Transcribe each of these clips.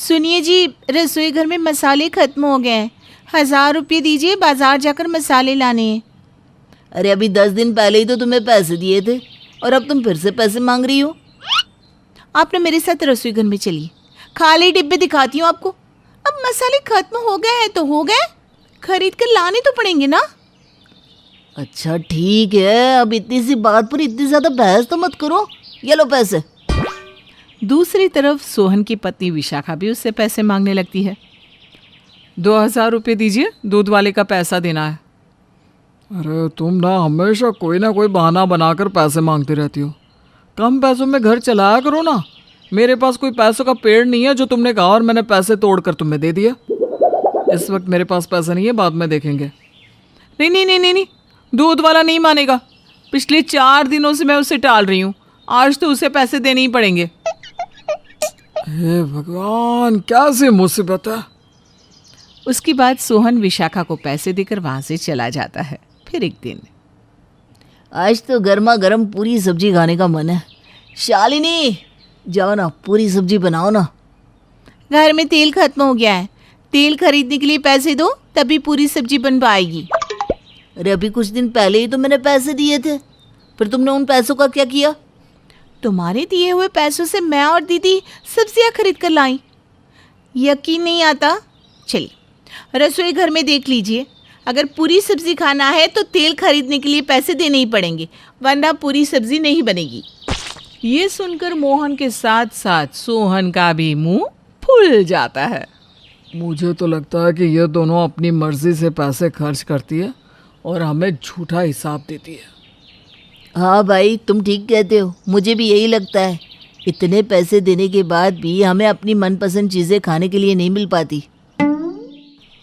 सुनिए जी, रसोई घर में मसाले खत्म हो गए हैं। 1000 रुपये दीजिए, बाजार जाकर मसाले लाने हैं। अरे अभी 10 दिन पहले ही तो तुम्हें पैसे दिए थे और अब तुम फिर से पैसे मांग रही हो। आप ना मेरे साथ रसोई घर में चलिए, खाली डिब्बे दिखाती हूँ आपको। अब मसाले खत्म हो गए हैं तो हो गए, खरीद कर लाने तो पड़ेंगे ना। अच्छा ठीक है, अब इतनी सी बात पर इतनी ज्यादा बहस तो मत करो, ये लो पैसे। दूसरी तरफ सोहन की पत्नी विशाखा भी उससे पैसे मांगने लगती है। 2000 रुपये दीजिए, दूध वाले का पैसा देना है। अरे तुम ना हमेशा कोई ना कोई बहाना बनाकर पैसे मांगती रहती हो। कम पैसों में घर चलाया करो ना। मेरे पास कोई पैसों का पेड़ नहीं है जो तुमने कहा और मैंने पैसे तोड़कर तुम्हें दे दिया। इस वक्त मेरे पास पैसा नहीं है, बाद में देखेंगे। नहीं नहीं नहीं नहीं नहीं, दूध वाला नहीं मानेगा। पिछले 4 दिनों से मैं उसे टाल रही हूँ, आज तो उसे पैसे देने ही पड़ेंगे। हे भगवान, क्या सी मुसीबत है। उसके बाद सोहन विशाखा को पैसे देकर वहां से चला जाता है। फिर एक दिन, आज तो गर्मा गर्म पूरी सब्जी खाने का मन है। शालिनी जाओ ना, पूरी सब्जी बनाओ ना। घर में तेल खत्म हो गया है, तेल खरीदने के लिए पैसे दो तभी पूरी सब्जी बन पाएगी। अरे अभी कुछ दिन पहले ही तो मैंने पैसे दिए थे, फिर तुमने उन पैसों का क्या किया? तुम्हारे दिए हुए पैसों से मैं और दीदी सब्जियां खरीद कर लाई। यकीन नहीं आता? चलिए रसोई घर में देख लीजिए, अगर पूरी सब्जी खाना है तो तेल खरीदने के लिए पैसे देने ही पड़ेंगे, वरना पूरी सब्जी नहीं बनेगी। ये सुनकर मोहन के साथ साथ सोहन का भी मुंह फूल जाता है। मुझे तो लगता है कि ये दोनों अपनी मर्जी से पैसे खर्च करती है और हमें झूठा हिसाब देती है। हाँ भाई, तुम ठीक कहते हो, मुझे भी यही लगता है। इतने पैसे देने के बाद भी हमें अपनी मनपसंद चीज़ें खाने के लिए नहीं मिल पाती।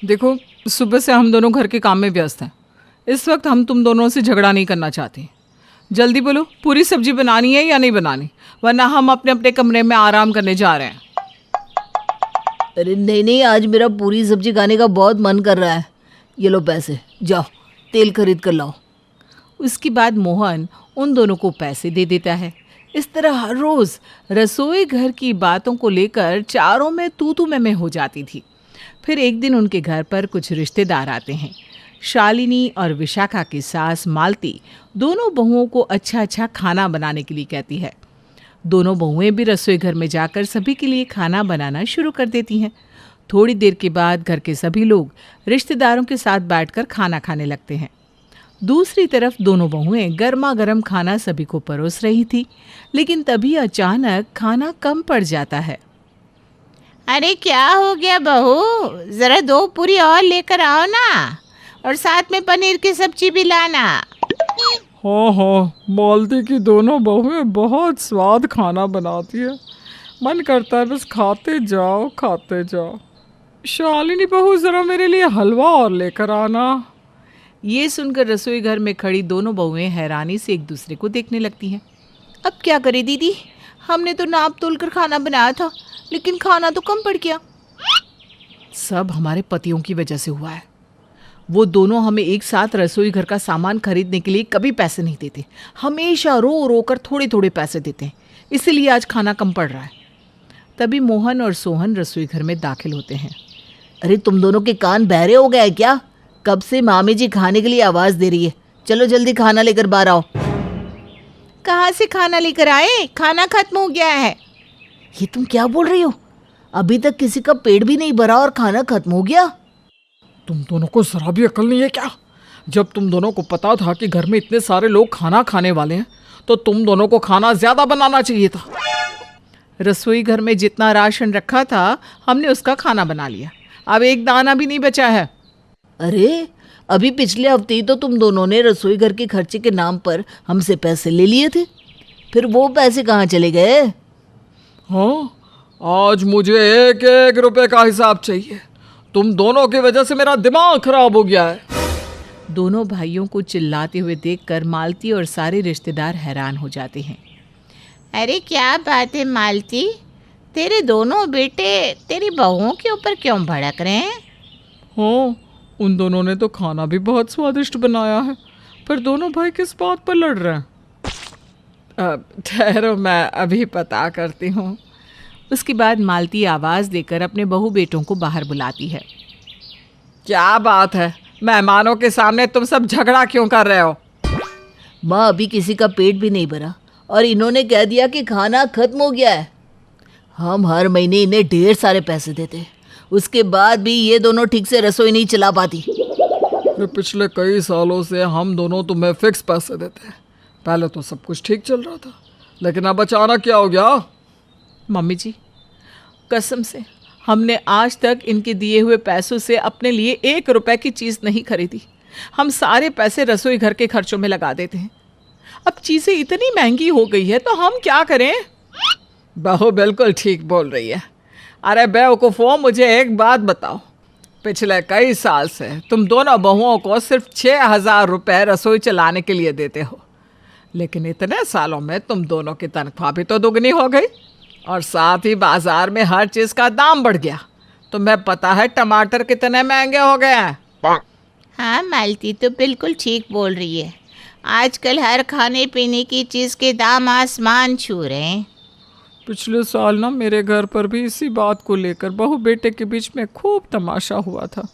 देखो, सुबह से हम दोनों घर के काम में व्यस्त हैं। इस वक्त हम तुम दोनों से झगड़ा नहीं करना चाहते। जल्दी बोलो, पूरी सब्जी बनानी है या नहीं बनानी, वरना हम अपने अपने कमरे में आराम करने जा रहे हैं। अरे नहीं नहीं, आज मेरा पूरी सब्जी खाने का बहुत मन कर रहा है। ये लो पैसे, जाओ तेल खरीद कर लाओ। उसके बाद मोहन उन दोनों को पैसे दे देता है। इस तरह हर रोज़ रसोई घर की बातों को लेकर चारों में तू में हो जाती थी। फिर एक दिन उनके घर पर कुछ रिश्तेदार आते हैं। शालिनी और विशाखा की सास मालती दोनों बहुओं को अच्छा खाना बनाने के लिए कहती है। दोनों बहुएं भी रसोई घर में जाकर सभी के लिए खाना बनाना शुरू कर देती हैं। थोड़ी देर के बाद घर के सभी लोग रिश्तेदारों के साथ बैठकर खाना खाने लगते हैं। दूसरी तरफ दोनों बहुएं गर्मा गर्म खाना सभी को परोस रही थी, लेकिन तभी अचानक खाना कम पड़ जाता है। अरे क्या हो गया बहू, जरा 2 पूरी और लेकर आओ ना, और साथ में पनीर की सब्जी भी लाना। हाँ, मालती की दोनों बहुएं बहुत स्वाद खाना बनाती है। मन करता है बस खाते जाओ खाते जाओ। शालिनी बहू, जरा मेरे लिए हलवा और लेकर आना। ये सुनकर रसोई घर में खड़ी दोनों बहुएं हैरानी से एक दूसरे को देखने लगती हैं। अब क्या करें दीदी, हमने तो नाप तोल कर खाना बनाया था, लेकिन खाना तो कम पड़ गया। सब हमारे पतियों की वजह से हुआ है। वो दोनों हमें एक साथ रसोई घर का सामान खरीदने के लिए कभी पैसे नहीं देते, हमेशा रो रो कर थोड़े थोड़े पैसे देते हैं, इसीलिए आज खाना कम पड़ रहा है। तभी मोहन और सोहन रसोई घर में दाखिल होते हैं। अरे तुम दोनों के कान बहरे हो गए क्या? कब से मामी जी खाने के लिए आवाज़ दे रही है। चलो जल्दी खाना लेकर बाहर आओ। कहाँ से खाना लेकर आए, खाना खत्म हो गया है। ये तुम क्या बोल रही हो? अभी तक किसी का पेट भी नहीं भरा और खाना खत्म हो गया? तुम दोनों को जरा भी अकल नहीं है क्या? जब तुम दोनों को पता था कि घर में इतने सारे लोग खाना खाने वाले हैं, तो तुम दोनों को खाना ज्यादा बनाना चाहिए था। रसोई घर में जितना राशन रखा था हमने उसका खाना बना लिया, अब एक दाना भी नहीं बचा है। अरे अभी पिछले हफ्ते ही तो तुम दोनों ने रसोई घर के खर्चे के नाम पर हमसे पैसे ले लिए थे, फिर वो पैसे कहाँ चले गए? हाँ, आज मुझे 1-1 रुपए का हिसाब चाहिए। तुम दोनों की वजह से मेरा दिमाग खराब हो गया है। दोनों भाइयों को चिल्लाते हुए देखकर मालती और सारे रिश्तेदार हैरान हो जाते हैं। अरे क्या बात है मालती, तेरे दोनों बेटे तेरी बहुओं के ऊपर क्यों भड़क रहे हैं? हाँ, उन दोनों ने तो खाना भी बहुत स्वादिष्ट बनाया है, पर दोनों भाई किस बात पर लड़ रहे हैं? ठहरो, मैं अभी पता करती हूँ। उसके बाद मालती आवाज़ देकर अपने बहू बेटों को बाहर बुलाती है। क्या बात है, मेहमानों के सामने तुम सब झगड़ा क्यों कर रहे हो? माँ, अभी किसी का पेट भी नहीं भरा और इन्होंने कह दिया कि खाना खत्म हो गया है। हम हर महीने इन्हें ढेर सारे पैसे देते हैं, उसके बाद भी ये दोनों ठीक से रसोई नहीं चला पाती। अरे पिछले कई सालों से हम दोनों तुम्हें फिक्स पैसे देते हैं। पहले तो सब कुछ ठीक चल रहा था, लेकिन अब अचानक क्या हो गया? मम्मी जी, कसम से हमने आज तक इनके दिए हुए पैसों से अपने लिए 1 रुपए की चीज़ नहीं खरीदी। हम सारे पैसे रसोई घर के खर्चों में लगा देते हैं। अब चीज़ें इतनी महंगी हो गई है तो हम क्या करें? बहू बिल्कुल ठीक बोल रही है। अरे बेवकूफ़ो, मुझे एक बात बताओ, पिछले कई साल से तुम दोनों बहुओं को सिर्फ 6,000 रुपये रसोई चलाने के लिए देते हो, लेकिन इतने सालों में तुम दोनों की तनख्वाह भी तो दुगनी हो गई और साथ ही बाजार में हर चीज़ का दाम बढ़ गया। तुम्हें पता है टमाटर कितने महंगे हो गए हैं? हाँ, मालती तो बिल्कुल ठीक बोल रही है। आजकल हर खाने पीने की चीज़ के दाम आसमान छू रहे हैं। पिछले साल ना मेरे घर पर भी इसी बात को लेकर बहू बेटे के बीच में खूब तमाशा हुआ था।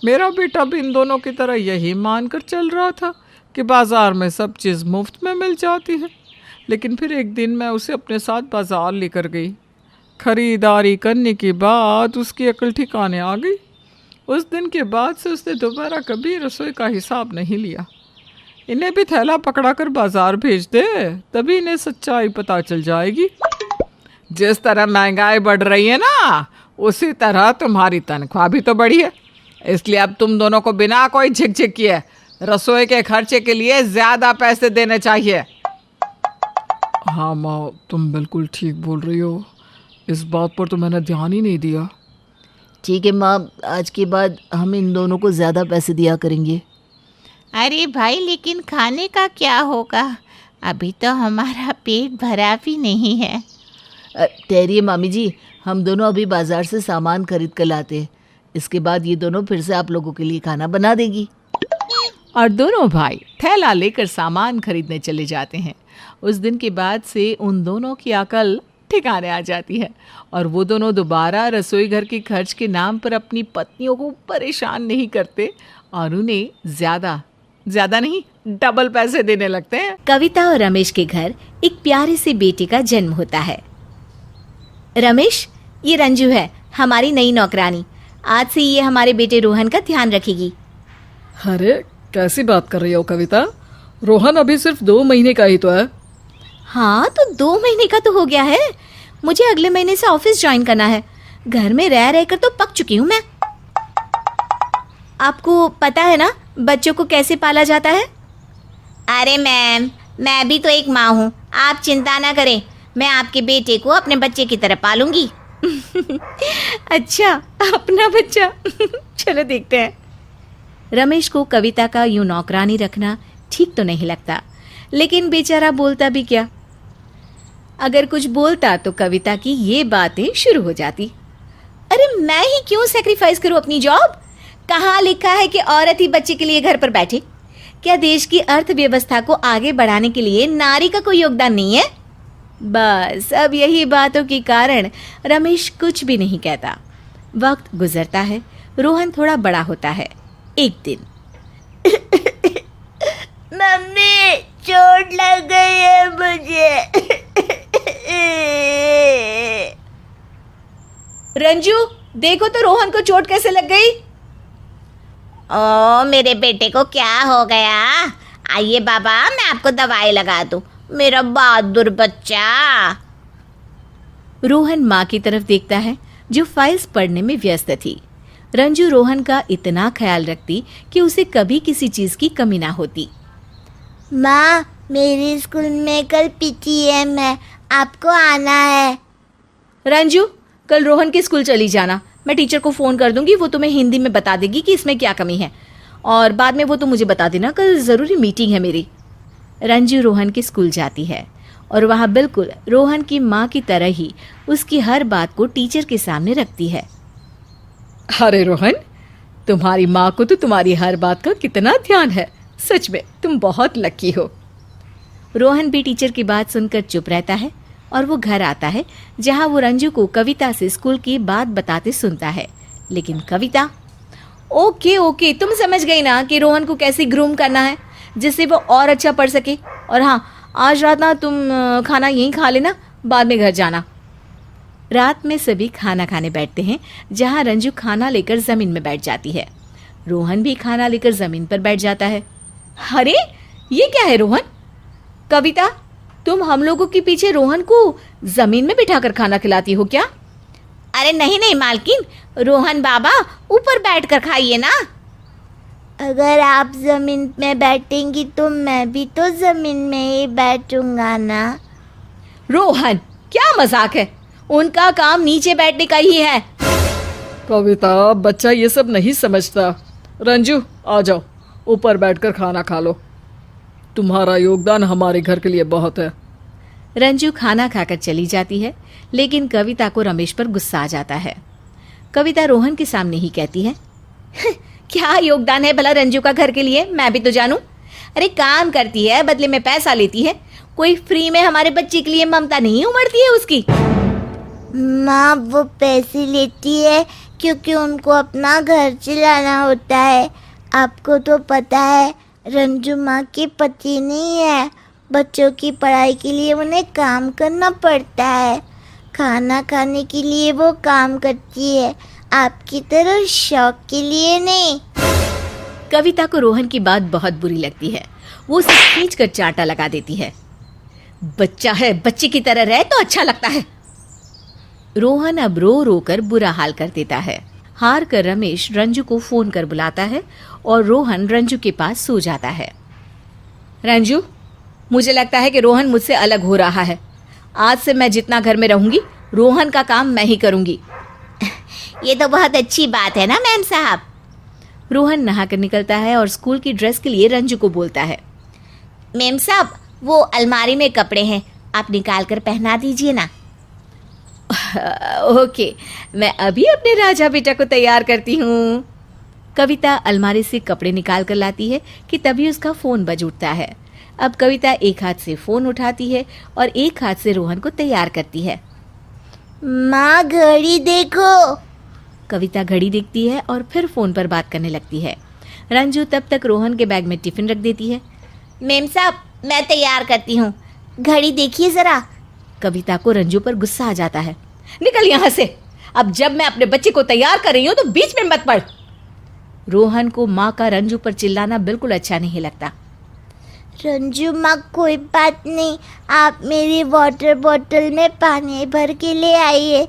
मेरा बेटा भी इन दोनों की तरह यही मानकर चल रहा था कि बाज़ार में सब चीज़ मुफ्त में मिल जाती है, लेकिन फिर एक दिन मैं उसे अपने साथ बाज़ार लेकर गई। खरीदारी करने के बाद उसकी अकल ठिकाने आ गई। उस दिन के बाद से उसने दोबारा कभी रसोई का हिसाब नहीं लिया। इन्हें भी थैला पकड़ा कर बाज़ार भेज दे, तभी इन्हें सच्चाई पता चल जाएगी। जिस तरह महंगाई बढ़ रही है ना, उसी तरह तुम्हारी तनख्वाह भी तो बढ़ी है। इसलिए अब तुम दोनों को बिना कोई झिकझिक किए रसोई के खर्चे के लिए ज़्यादा पैसे देने चाहिए। हाँ माँ, तुम बिल्कुल ठीक बोल रही हो। इस बात पर तो मैंने ध्यान ही नहीं दिया। ठीक है माँ, आज के बाद हम इन दोनों को ज़्यादा पैसे दिया करेंगे। अरे भाई, लेकिन खाने का क्या होगा? अभी तो हमारा पेट भरा भी नहीं है। ठहरिए मामी जी, हम दोनों अभी बाज़ार से सामान खरीद कर लाते हैं। इसके बाद ये दोनों फिर से आप लोगों के लिए खाना बना देगी। और दोनों भाई थैला लेकर सामान खरीदने चले जाते हैं। उस दिन के बाद से उन दोनों की अकल ठिकाने आ जाती है और वो दोनों दोबारा रसोई घर के खर्च के नाम पर अपनी पत्नियों को परेशान नहीं करते और उन्हें ज़्यादा नहीं, डबल पैसे देने लगते हैं। कविता और रमेश के घर एक प्यारे से बेटे का जन्म होता है। रमेश, ये रंजू है, हमारी नई नौकरानी। आज से ये हमारे बेटे रोहन का ध्यान रखेगी। अरे कैसी बात कर रही हो कविता? रोहन अभी सिर्फ 2 महीने का ही तो है। हाँ, तो 2 महीने का तो हो गया है। मुझे अगले महीने से ऑफिस ज्वाइन करना है। घर में रह रहकर तो पक चुकी हूँ मैं। आपको पता है ना बच्चों को कैसे पाला जाता है? अरे मैम, मैं भी तो एक माँ हूँ। आप चिंता ना करें, मैं आपके बेटे को अपने बच्चे की तरह पालूंगी। अच्छा, अपना बच्चा। चलो देखते हैं। रमेश को कविता का यूं नौकरानी रखना ठीक तो नहीं लगता, लेकिन बेचारा बोलता भी क्या। अगर कुछ बोलता तो कविता की ये बातें शुरू हो जाती। अरे मैं ही क्यों सैक्रिफाइस करूं अपनी जॉब? कहाँ लिखा है कि औरत ही बच्चे के लिए घर पर बैठे? क्या देश की अर्थव्यवस्था को आगे बढ़ाने के लिए नारी का कोई योगदान नहीं है? बस अब यही बातों के कारण रमेश कुछ भी नहीं कहता। वक्त गुजरता है, रोहन थोड़ा बड़ा होता है। एक दिन मम्मी, चोट लग गई है मुझे। रंजू, देखो तो रोहन को चोट कैसे लग गई। ओ, मेरे बेटे को क्या हो गया? आइए बाबा, मैं आपको दवाई लगा दूं। मेरा बहादुर बच्चा। रोहन माँ की तरफ देखता है जो फाइल्स पढ़ने में व्यस्त थी। रंजू रोहन का इतना ख्याल रखती कि उसे कभी किसी चीज की कमी ना होती। माँ, मेरे स्कूल में कल पीटीएम है, आपको आना है। रंजू, कल रोहन के स्कूल चली जाना। मैं टीचर को फ़ोन कर दूंगी, वो तुम्हें हिंदी में बता देगी कि इसमें क्या कमी है, और बाद में वो तो मुझे बता देना, कल ज़रूरी मीटिंग है मेरी। रंजू रोहन के स्कूल जाती है और वहाँ बिल्कुल रोहन की माँ की तरह ही उसकी हर बात को टीचर के सामने रखती है। अरे रोहन, तुम्हारी माँ को तो तुम्हारी हर बात का कितना ध्यान है। सच में तुम बहुत लकी हो। रोहन भी टीचर की बात सुनकर चुप रहता है और वो घर आता है जहाँ वो रंजू को कविता से स्कूल की बात बताते सुनता है। लेकिन कविता, ओके तुम समझ गई ना कि रोहन को कैसे ग्रूम करना है जिससे वो और अच्छा पढ़ सके। और हाँ, आज रात ना तुम खाना यहीं खा लेना, बाद में घर जाना। रात में सभी खाना खाने बैठते हैं जहाँ रंजू खाना लेकर ज़मीन में बैठ जाती है। रोहन भी खाना लेकर ज़मीन पर बैठ जाता है। अरे ये क्या है रोहन? कविता, तुम हम लोगों के पीछे रोहन को ज़मीन में बिठाकर खाना खिलाती हो क्या? अरे नहीं मालकिन, रोहन बाबा ऊपर बैठकर खाइए ना। अगर आप जमीन में बैठेंगी तो मैं भी तो जमीन में ही बैठूंगा ना। रोहन, क्या मजाक है? उनका काम नीचे बैठने का ही है। कविता, बच्चा ये सब नहीं समझता। रंजू, आ जाओ, ऊपर बैठकर खाना खा लो। तुम्हारा योगदान हमारे घर के लिए बहुत है। रंजू खाना खाकर चली जाती है, लेकिन कविता को रमेश पर गुस्सा आ जाता है। कविता रोहन के सामने ही कहती है, क्या योगदान है भला रंजू का घर के लिए, मैं भी तो जानूं। अरे काम करती है, बदले में पैसा लेती है, कोई फ्री में हमारे बच्चे के लिए ममता नहीं उमड़ती है उसकी। माँ, वो पैसे लेती है क्योंकि उनको अपना घर चलाना होता है। आपको तो पता है रंजू माँ के पति नहीं है, बच्चों की पढ़ाई के लिए उन्हें काम करना पड़ता है। खाना खाने के लिए वो काम करती है, आपकी तरह शौक के लिए नहीं। कविता को रोहन की बात बहुत बुरी लगती है। वो उसे खींचकर चांटा लगा देती है। बच्चा है, बच्चे की तरह रहे तो अच्छा लगता है। रोहन अब रो रो कर बुरा हाल कर देता है। हार कर रमेश रंजू को फोन कर बुलाता है और रोहन रंजू के पास सो जाता है। रंजू, मुझे लगता है कि रोहन मुझसे अलग हो रहा है। आज से मैं जितना घर में रहूंगी, रोहन का काम मैं ही करूंगी। ये तो बहुत अच्छी बात है ना मैम साहब। रोहन नहाकर निकलता है और स्कूल की ड्रेस के लिए रंजू को बोलता है, मैम साहब, वो अलमारी में कपड़े हैं, आप निकाल कर पहना दीजिए ना। ओके, मैं अभी अपने राजा बेटा को तैयार करती हूँ। कविता अलमारी से कपड़े निकाल कर लाती है कि तभी उसका फ़ोन बज उठता है। अब कविता एक हाथ से फ़ोन उठाती है और एक हाथ से रोहन को तैयार करती है। माँ, घड़ी देखो। कविता घड़ी देखती है और फिर फ़ोन पर बात करने लगती है। रंजू तब तक रोहन के बैग में टिफ़िन रख देती है। मैम साहब, मैं तैयार करती हूँ, घड़ी देखिए ज़रा। कविता को रंजू पर गुस्सा आ जाता है। निकल यहाँ से, अब जब मैं अपने बच्चे को तैयार कर रही हूँ तो बीच में मत पड़। रोहन को माँ का रंजू पर चिल्लाना बिल्कुल अच्छा नहीं लगता। रंजू माँ, कोई बात नहीं, आप मेरी वाटर बॉटल में पानी भर के ले आइए।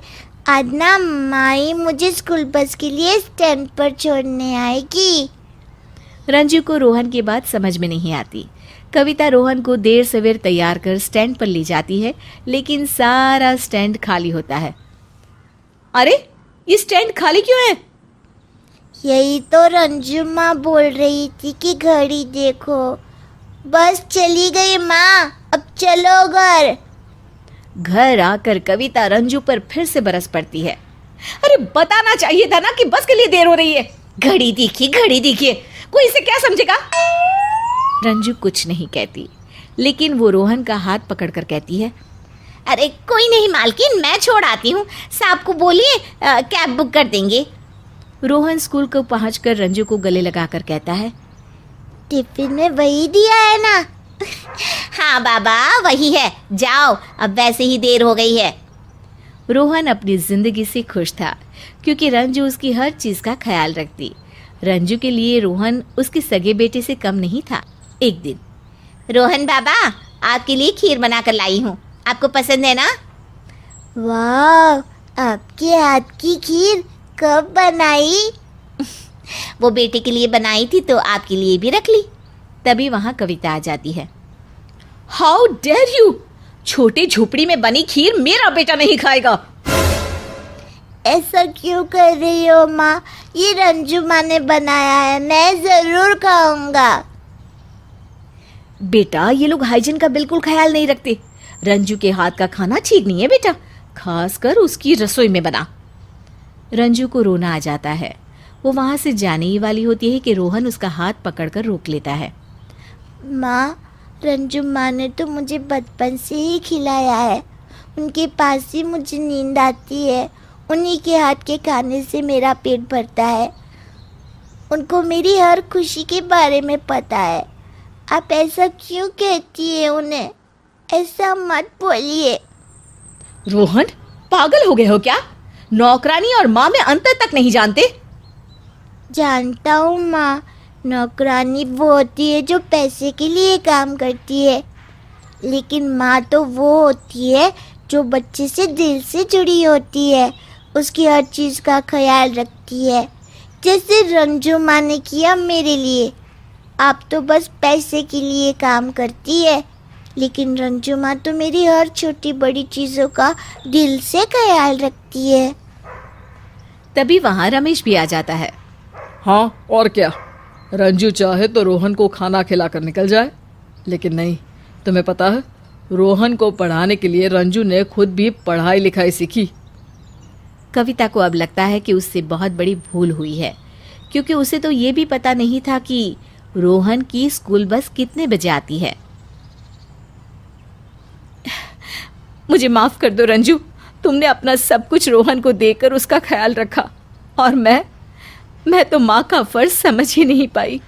आज ना माई मुझे स्कूल बस के लिए स्टैंड पर छोड़ने आएगी। रंजू को रोहन की बात समझ में नहीं आती। कविता रोहन को देर सवेर तैयार कर स्टैंड पर ले जाती है, लेकिन सारा स्टैंड खाली होता है। अरे, ये स्टैंड खाली क्यों है? यही तो रंजू माँ बोल रही थी कि घड़ी देखो। बस चली गई माँ, अब चलो घर। घर आकर कविता रंजू पर फिर से बरस पड़ती है। अरे, बताना चाहिए था ना कि बस के लिए देर हो रही है। घड़ी देखिए, कोई इसे क्या समझेगा? रंजू कुछ नहीं कहती, लेकिन वो रोहन का हाथ पकड़कर कहती है, अरे कोई नहीं मालकिन, मैं छोड़ आती हूँ, साहब को बोलिए कैब बुक कर देंगे। रोहन स्कूल को पहुंचकर रंजू को गले लगाकर कहता है, टिफिन में वही दिया है ना? हाँ बाबा, वही है, जाओ, अब वैसे ही देर हो गई है। रोहन अपनी जिंदगी से खुश था क्योंकि रंजू उसकी हर चीज का ख्याल रखती। रंजू के लिए रोहन उसके सगे बेटे से कम नहीं था। एक दिन, रोहन बाबा, आपके लिए खीर बना कर लाई हूँ, आपको पसंद है ना? वाह, आपके हाथ की खीर कब बनाई? वो बेटे के लिए बनाई थी तो आपके लिए भी रख ली। तभी वहां कविता आ जाती है। How dare you! छोटी झोपड़ी में बनी खीर मेरा बेटा नहीं खाएगा। ऐसा क्यों कर रही हो माँ? ये रंजू माँ ने बनाया है, मैं जरूर खाऊंगा। बेटा, ये लोग हाइजीन का बिल्कुल ख्याल नहीं रखते। रंजू के हाथ का खाना ठीक नहीं है बेटा, खासकर उसकी रसोई में बना। रंजू को रोना आ जाता है। वो वहां से जाने ही वाली होती है कि रोहन उसका हाथ पकड़कर रोक लेता है। माँ, रंजू माँ ने तो मुझे बचपन से ही खिलाया है, उनके पास ही मुझे नींद आती है। उन्हीं के हाथ के खाने से मेरा पेट भरता है। उनको मेरी हर खुशी के बारे में पता है। आप ऐसा क्यों कहती है उन्हें? ऐसा मत बोलिए। रोहन, पागल हो गए हो क्या? नौकरानी और माँ में अंतर तक नहीं जानते? जानता हूँ माँ, नौकरानी वो होती है जो पैसे के लिए काम करती है, लेकिन माँ तो वो होती है जो बच्चे से दिल से जुड़ी होती है, उसकी हर चीज़ का ख्याल रखती है, जैसे रंजू माँ ने किया मेरे लिए। आप तो बस पैसे के लिए काम करती है, लेकिन रंजू माँ तो मेरी हर छोटी बड़ी चीज़ों का दिल से ख्याल रखती है। तभी वहाँ रमेश भी आ जाता है। हाँ और क्या, रंजू चाहे तो रोहन को खाना खिलाकर निकल जाए, लेकिन नहीं। तुम्हें पता है, रोहन को पढ़ाने के लिए रंजू ने खुद भी पढ़ाई लिखाई सीखी। कविता को अब लगता है कि उससे बहुत बड़ी भूल हुई है, क्योंकि उसे तो ये भी पता नहीं था कि रोहन की स्कूल बस कितने बजे आती है। मुझे माफ कर दो रंजू, तुमने अपना सब कुछ रोहन को देकर उसका ख्याल रखा, और मैं तो माँ का फर्ज समझ ही नहीं पाई।